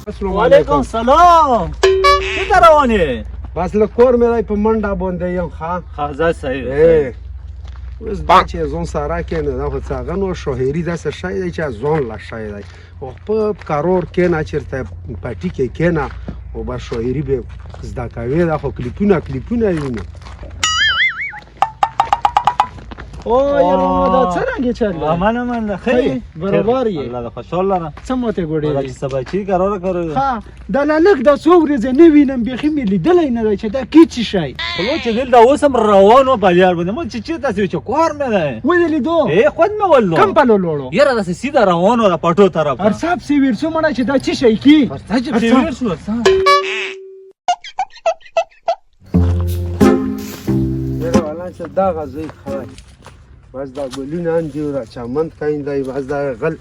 وعلیکم سلام. څنګه روانې؟ بس له کور مې دی په منډه باندې یم. ښه ځه صحیح. اوس دا چې ځان سره کېنه دا خو څه هغه نو شاعري داسې شی دی چې ځان له شی دی. خو په کارور کېنه چېرته پټي کې کېنه او به شاعري به زده کوې. دا خو کلیپونه وینو. او یاره دا څرنګه چل من خیلی برابر یې. الله خوشحال لرم. څه ماته ګوډې دا چې سبا چی قرار کړو؟ ها دا لک دا څو ورځې نه وینم بیخي مې لیدلی نه دی چې دا کی څه شی. خو چې دل دا اوس هم روان و په لار باندې مو چې چیرته چې کور مې ده ولې لیدو خود مې ولو کم په لوړو یاره داسې سیده روان و د پټو طرف هر صاحب سی ورسو مړه چې دا څه شی کی ورڅ شو یاره والا چې دا غزوی خای بس دا ګلونه اندي او دا چمن کاین دی بس دا غل